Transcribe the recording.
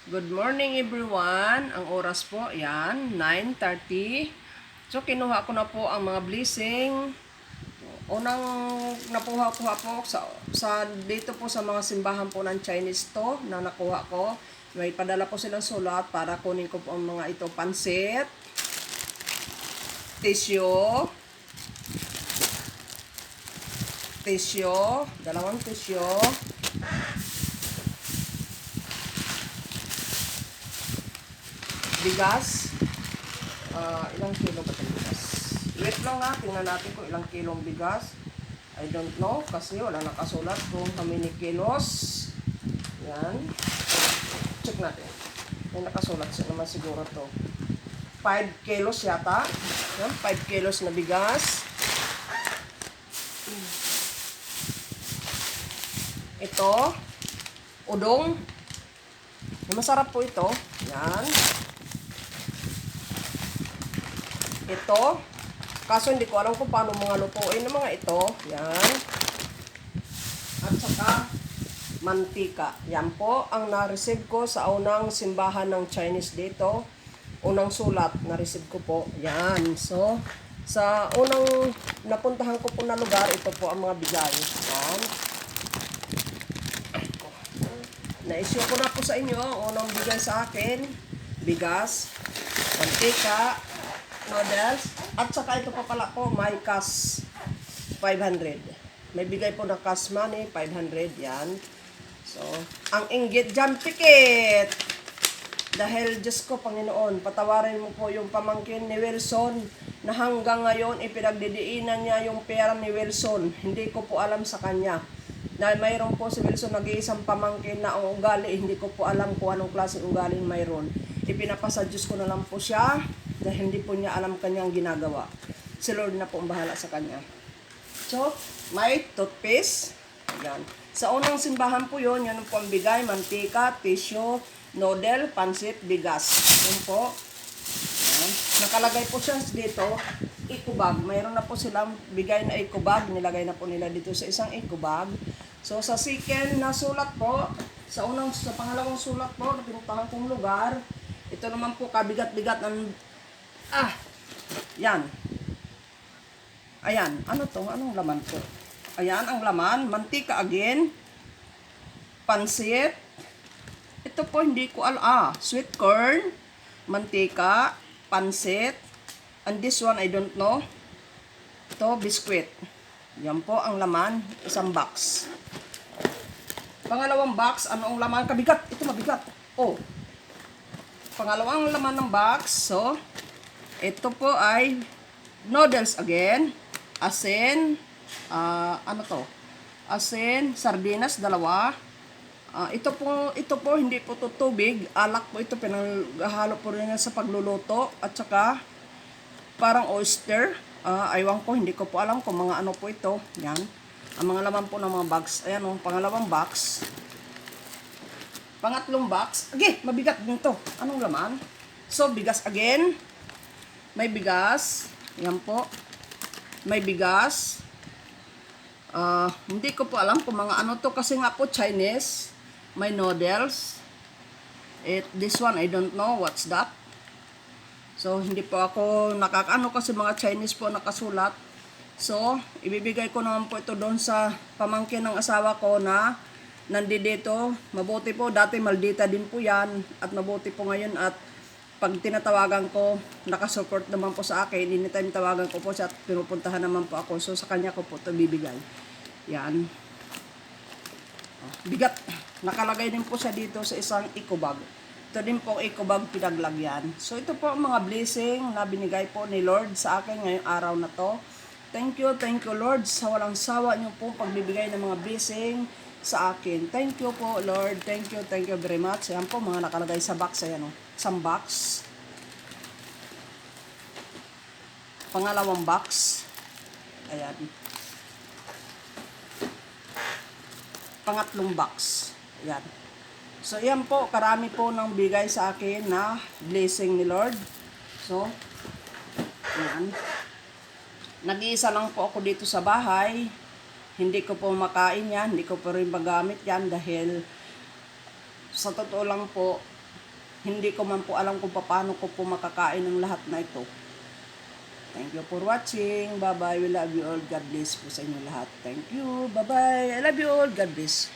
Good morning everyone. Ang oras po, yan, 9:30. So, kinuha ko na po ang mga blessing. Unang nakuha po sa dito po sa mga simbahan po ng Chinese to na nakuha ko. May padala po silang sulat para kunin ko po ang mga ito. Pansit, tissue, dalawang tissue, bigas. Ilang kilo ba itong bigas? Wait lang ha, tingnan natin kung ilang kilong bigas. I don't know kasi wala nakasulat kung how many kilos. Yan. Check natin. May nakasulat naman siguro to. 5 kilos yata. Yan, 5 kilos na bigas. Ito, udong. Masarap po ito. Yan. Ito. Kaso hindi ko alam kung paano mga lutuin ng mga ito. Yan. At saka, mantika. Yan po ang na-receive ko sa unang simbahan ng Chinese dito. Unang sulat na-receive ko po. Yan. So, sa unang napuntahan ko po na lugar, ito po ang mga bigay. Yan. Na-issue ko na po sa inyo ang unang bigay sa akin. Bigas, mantika, noodles, at saka ito pa pala po, may cash 500. May bigay po na cash money, 500 yan. So, ang inggit dyan, pikit! Dahil, Diyos ko, Panginoon, patawarin mo po yung pamangkin ni Wilson na hanggang ngayon ipinagdidiinan niya yung pera ni Wilson. Hindi ko po alam sa kanya. Dahil mayroon po si Wilson nag-iisang pamangkin na ang ugali, hindi ko po alam kung anong klase ugali mayroon. Ipinapasa Diyos ko na lang po siya dahil hindi po niya alam kanyang ginagawa. Si Lord na po ang bahala sa kanya. So, may toothpaste. Ayan. Sa unang simbahan po yun, yan po ang bigay, mantika, tissue, noodle, pansit, bigas. Yun po. Ayan. Nakalagay po siya dito, eco bag. Mayroon na po silang bigay na eco bag. Nilagay na po nila dito sa isang eco bag. So, sa second na sulat po, sa pangalawang sulat po, na pinuntahan kong lugar, ito naman po kabigat-bigat ng, yan. Ayan, ano to? Anong laman to? Ayan, ang laman, mantika again, pansit, ito po hindi ko alam, sweet corn, mantika, pansit, and this one I don't know, ito, biskwit. Yan po ang laman, isang box. Pangalawang box, ano ang laman? Kabigat, ito mabigat. Oh, pangalawang laman ng box, so, ito po ay noodles again, asin, ano to? Asin, sardinas, dalawa. Ito po hindi po to tubig, alak po ito, pinaghalo po rin sa pagluluto, at saka parang oyster. Aywan ko, hindi ko po alam kung mga ano po ito. Yan. Ang mga laman po ng mga box. Ayan o, pangalawang box. Pangatlong box. Okay, mabigat din to. Anong laman? So, bigas again. May bigas. Yan po. May bigas. Hindi ko po alam kung mga ano to kasi nga po Chinese. May noodles. This one, I don't know what's that. So, hindi po ako nakakaano kasi mga Chinese po nakasulat. So, ibibigay ko naman po ito doon sa pamangkin ng asawa ko na nandito. Mabuti po, dati maldita din po yan. At mabuti po ngayon at pag tinatawagan ko, nakasupport naman po sa akin. Anytime tawagan ko po siya at pinupuntahan naman po ako. So, sa kanya ko po ito bibigay. Yan. Bigat. Nakalagay din po siya dito sa isang eco bag. Ito din po eco bag pinaglagyan. So, ito po ang mga blessing na binigay po ni Lord sa akin ngayong araw na to. Thank you Lord, sa walang sawa niyo po pagbibigay ng mga blessing sa akin. Thank you po, Lord. Thank you very much. Ayan po, mga nakalagay sa box. Ayan o, isang box. Pangalawang box. Ayan. Pangatlong box. Ayan. So, yan po, karami po ng bigay sa akin na blessing ni Lord. So, ayan. Nag-iisa lang po ako dito sa bahay. Hindi ko po makain yan, hindi ko po rin magamit yan dahil sa totoo lang po, hindi ko man po alam kung paano ko po makakain ng lahat na ito. Thank you for watching. Bye-bye. We love you all. God bless po sa inyo lahat. Thank you. Bye-bye. I love you all. God bless.